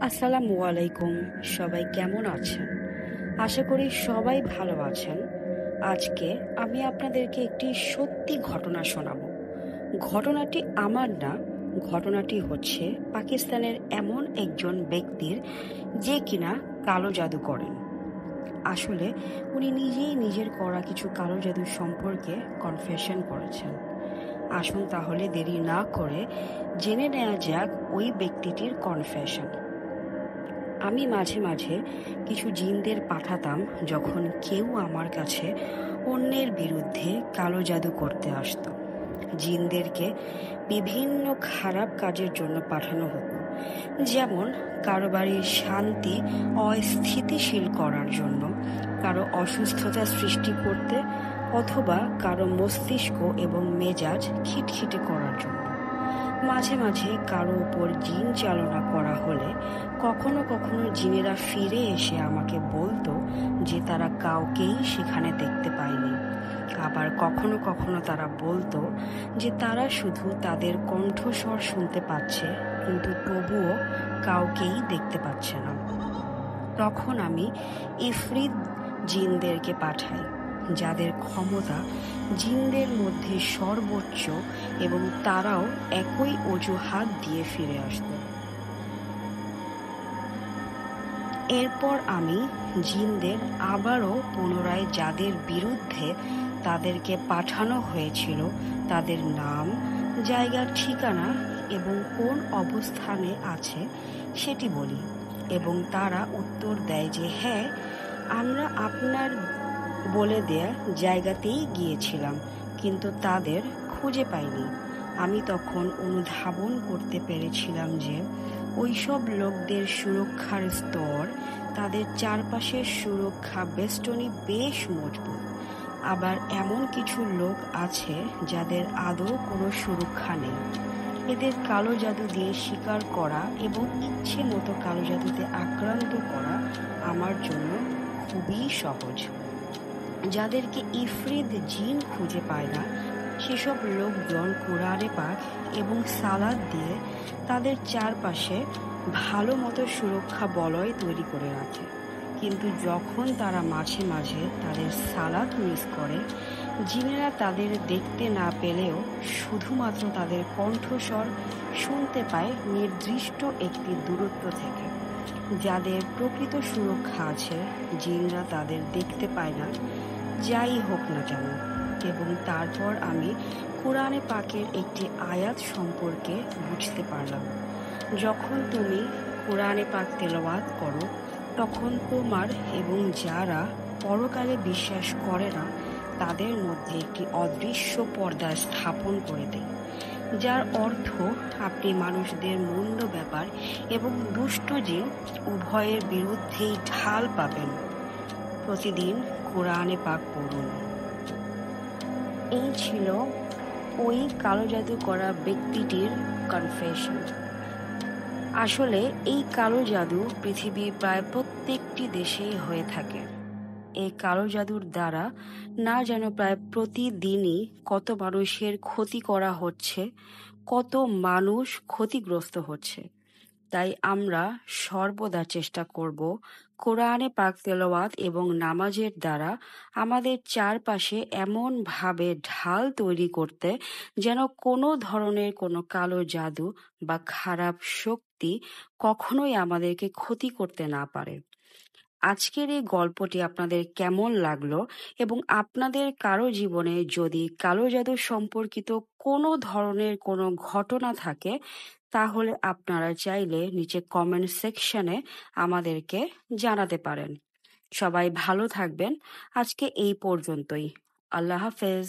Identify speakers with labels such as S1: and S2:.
S1: আসসালামু আলাইকুম। সবাই কেমন আছেন? আশা করি সবাই ভালো আছেন। আজকে আমি আপনাদেরকে একটি সত্যি ঘটনা শোনাবো। ঘটনাটি আমার না, ঘটনাটি হচ্ছে পাকিস্তানের এমন একজন ব্যক্তির যে কিনা কালো জাদু করেন। আসলে উনি নিজেই নিজের করা কিছু কালো জাদু সম্পর্কে কনফেশন করেছেন। আসুন তাহলে দেরি না করে জেনে নেওয়া যাক ওই ব্যক্তিটির কনফেশন। আমি মাঝে মাঝে কিছু জিনদের পাঠাতাম যখন কেউ আমার কাছে অন্যের বিরুদ্ধে কালো জাদু করতে আসতো। জিনদেরকে বিভিন্ন খারাপ কাজের জন্য পাঠানো হতো, যেমন কারো বাড়ির শান্তি অস্থিতিশীল করার জন্য, কারো অসুস্থতা সৃষ্টি করতে, অথবা কারো মস্তিষ্ক এবং মেজাজ খিটখিটে করার জন্য। মাঝে মাঝে কারো উপর জিন চালনা করা হলে কখনো কখনো জিনেরা ফিরে এসে আমাকে বলতো যে তারা কাউকেই সেখানে দেখতে পায়নি। আবার কখনো কখনো তারা বলতো যে তারা শুধু তাদের কণ্ঠস্বর শুনতে পাচ্ছে, কিন্তু তবুও কাউকেই দেখতে পাচ্ছে না। তখন আমি ইফরিত জিনদেরকে পাঠাই, যাদের ক্ষমতা জিনদের মধ্যে সর্বোচ্চ, এবং তারাও একই অজুহাত দিয়ে ফিরে আসতো। এরপর আমি জিনদের আবারও পুনরায় যাদের বিরুদ্ধে তাদেরকে পাঠানো হয়েছিল তাদের নাম, জায়গার ঠিকানা এবং কোন অবস্থানে আছে সেটি বলি, এবং তারা উত্তর দেয় যে হ্যাঁ, আমরা আপনার বলে দেয়া জায়গাতেই গিয়েছিলাম, কিন্তু তাদের খুঁজে পাইনি। আমি তখন অনুধাবন করতে পেরেছিলাম যে ওইসব লোকদের সুরক্ষার স্তর, তাদের চারপাশের সুরক্ষা বেষ্টনী বেশ মজবুত। আবার এমন কিছু লোক আছে যাদের আদৌ কোনো সুরক্ষা নেই। এদের কালো জাদু দিয়ে শিকার করা এবং ইচ্ছে মতো কালো জাদুতে আক্রান্ত করা আমার জন্য খুবই সহজ। যাদেরকে ইফরিত জিন খুঁজে পায় না, সেসব লোকজন কোরআনে পাক এবং সালাত দিয়ে তাদের চারপাশে ভালো মতো সুরক্ষা বলয় তৈরি করে রাখে। কিন্তু যখন তারা মাঝে মাঝে তাদের সালাত মিস করে, জিনেরা তাদের দেখতে না পেলেও শুধুমাত্র তাদের কণ্ঠস্বর শুনতে পায় নির্দিষ্ট একটি দূরত্ব থেকে। যাদের প্রকৃত সুরক্ষা আছে, জিনরা তাদের দেখতে পায় না, যাই হোক না কেন। এবং তারপর আমি কোরআনে পাকের একটি আয়াত সম্পর্কে বুঝতে পারলাম। যখন তুমি কোরআনে পাক তেলাওয়াত করো, তখন তোমার এবং যারা পরকালে বিশ্বাস করে না তাদের মধ্যে একটি অদৃশ্য পর্দা স্থাপন করে দেয়, যার অর্থ আপনি মানুষদের মন্দ ব্যাপার এবং দুষ্ট জিন উভয়ের বিরুদ্ধেই ঢাল পাবেন। প্রতিদিন কোরআনে পাক পড়ুন। এই ছিল ওই কালো জাদু করা ব্যক্তিটির কনফেশন। আসলে এই কালো জাদু পৃথিবীর প্রায় প্রত্যেকটি দেশেই হয়ে থাকে। এই কালো জাদুর দ্বারা না যেন প্রায় প্রতিদিনই কত মানুষের ক্ষতি করা হচ্ছে, কত মানুষ ক্ষতিগ্রস্ত হচ্ছে। তাই আমরা সর্বদা চেষ্টা করব কোরআনে পাক তেলাওয়াত এবং নামাজের দ্বারা আমাদের চারপাশে এমনভাবে ঢাল তৈরি করতে, যেন কোনো ধরনের কোনো কালো জাদু বা খারাপ শক্তি কখনোই আমাদেরকে ক্ষতি করতে না পারে। আজকের এই গল্পটি আপনাদের কেমন লাগলো, এবং আপনাদের কারো জীবনে যদি কালো জাদু সম্পর্কিত কোনো ধরনের কোনো ঘটনা থাকে, তাহলে আপনারা চাইলে নিচে কমেন্ট সেকশনে আমাদেরকে জানাতে পারেন। সবাই ভালো থাকবেন। আজকে এই পর্যন্তই। আল্লাহ হাফেজ।